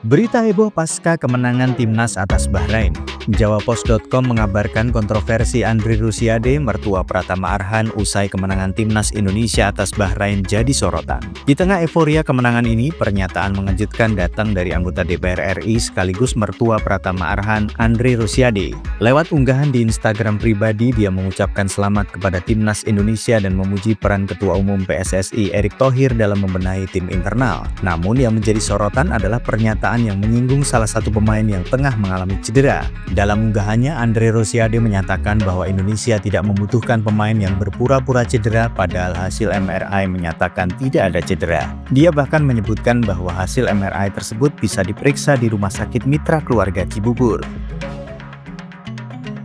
Berita heboh pasca kemenangan timnas atas Bahrain. Jawapos.com mengabarkan kontroversi Andri Rusiade, mertua Pratama Arhan usai kemenangan timnas Indonesia atas Bahrain jadi sorotan. Di tengah euforia kemenangan ini, pernyataan mengejutkan datang dari anggota DPR RI sekaligus mertua Pratama Arhan, Andri Rusiade. Lewat unggahan di Instagram pribadi, dia mengucapkan selamat kepada timnas Indonesia dan memuji peran Ketua Umum PSSI Erick Thohir dalam membenahi tim internal. Namun yang menjadi sorotan adalah pernyataan yang menyinggung salah satu pemain yang tengah mengalami cedera. Dalam unggahannya, Andri Rusiade menyatakan bahwa Indonesia tidak membutuhkan pemain yang berpura-pura cedera, padahal hasil MRI menyatakan tidak ada cedera. Dia bahkan menyebutkan bahwa hasil MRI tersebut bisa diperiksa di Rumah Sakit Mitra Keluarga Cibubur.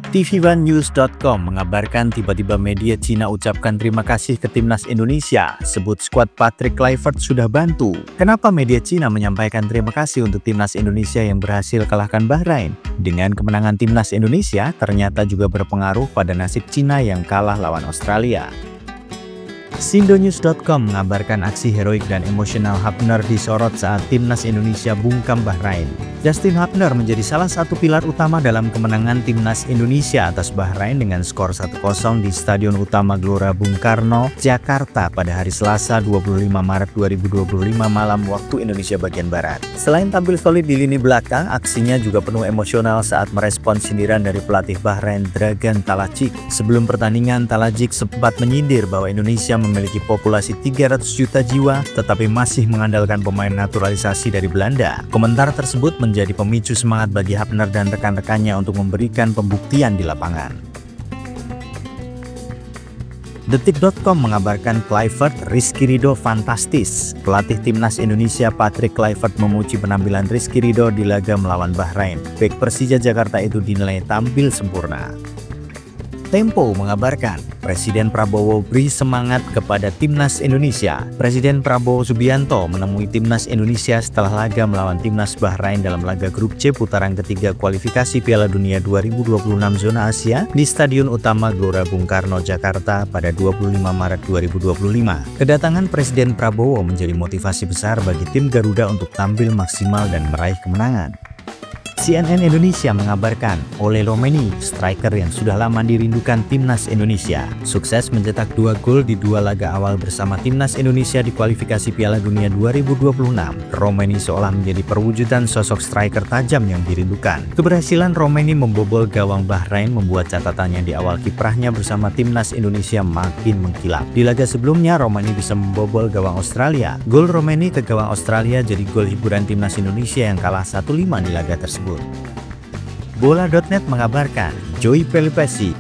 TV1news.com mengabarkan tiba-tiba media Cina ucapkan terima kasih ke timnas Indonesia, sebut skuad Patrick Kluivert sudah bantu. Kenapa media Cina menyampaikan terima kasih untuk timnas Indonesia yang berhasil kalahkan Bahrain? Dengan kemenangan timnas Indonesia ternyata juga berpengaruh pada nasib Cina yang kalah lawan Australia. Sindonews.com mengabarkan aksi heroik dan emosional Hapner disorot saat timnas Indonesia bungkam Bahrain. Justin Hapner menjadi salah satu pilar utama dalam kemenangan timnas Indonesia atas Bahrain dengan skor 1-0 di Stadion Utama Gelora Bung Karno, Jakarta pada hari Selasa 25 Maret 2025 malam waktu Indonesia bagian Barat. Selain tampil solid di lini belakang, aksinya juga penuh emosional saat merespons sindiran dari pelatih Bahrain Dragan Talacik. Sebelum pertandingan, Talacik sempat menyindir bahwa Indonesia memiliki populasi 300 juta jiwa, tetapi masih mengandalkan pemain naturalisasi dari Belanda. Komentar tersebut menjadi pemicu semangat bagi Hapner dan rekan-rekannya untuk memberikan pembuktian di lapangan. Detik.com mengabarkan Kluivert, Rizky Ridho fantastis. Pelatih timnas Indonesia Patrick Kluivert memuji penampilan Rizky Ridho di laga melawan Bahrain. Bek Persija Jakarta itu dinilai tampil sempurna. Tempo mengabarkan, Presiden Prabowo beri semangat kepada timnas Indonesia. Presiden Prabowo Subianto menemui timnas Indonesia setelah laga melawan timnas Bahrain dalam laga grup C putaran ketiga kualifikasi Piala Dunia 2026 zona Asia di Stadion Utama Gelora Bung Karno, Jakarta pada 25 Maret 2025. Kedatangan Presiden Prabowo menjadi motivasi besar bagi tim Garuda untuk tampil maksimal dan meraih kemenangan. CNN Indonesia mengabarkan Ole Romeni, striker yang sudah lama dirindukan timnas Indonesia, sukses mencetak 2 gol di 2 laga awal bersama timnas Indonesia di kualifikasi Piala Dunia 2026. Romeni seolah menjadi perwujudan sosok striker tajam yang dirindukan. Keberhasilan Romeni membobol gawang Bahrain membuat catatannya di awal kiprahnya bersama timnas Indonesia makin mengkilap. Di laga sebelumnya, Romeni bisa membobol gawang Australia. Gol Romeni ke gawang Australia jadi gol hiburan timnas Indonesia yang kalah 1-5 di laga tersebut. Bola.net mengabarkan Joey Pelupessy,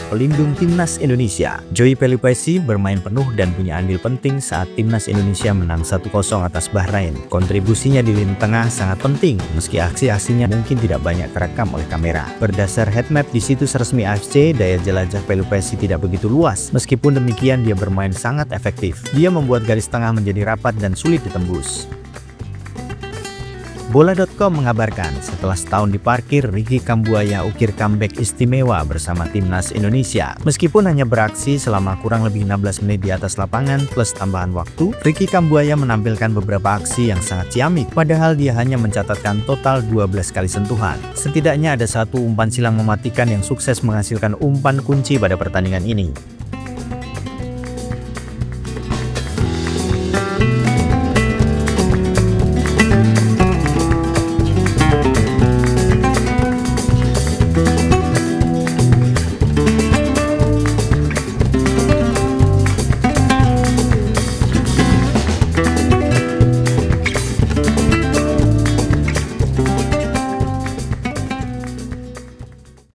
pelindung timnas Indonesia. Joey Pelupessy bermain penuh dan punya andil penting saat timnas Indonesia menang 1-0 atas Bahrain. Kontribusinya di lini tengah sangat penting, meski aksi-aksinya mungkin tidak banyak terekam oleh kamera. Berdasar heatmap di situs resmi AFC, daya jelajah Pelupessy tidak begitu luas. Meskipun demikian, dia bermain sangat efektif. Dia membuat garis tengah menjadi rapat dan sulit ditembus. Bola.com mengabarkan, setelah setahun diparkir, Ricky Kambuaya ukir comeback istimewa bersama timnas Indonesia. Meskipun hanya beraksi selama kurang lebih 16 menit di atas lapangan plus tambahan waktu, Ricky Kambuaya menampilkan beberapa aksi yang sangat ciamik, padahal dia hanya mencatatkan total 12 kali sentuhan. Setidaknya ada satu umpan silang mematikan yang sukses menghasilkan umpan kunci pada pertandingan ini.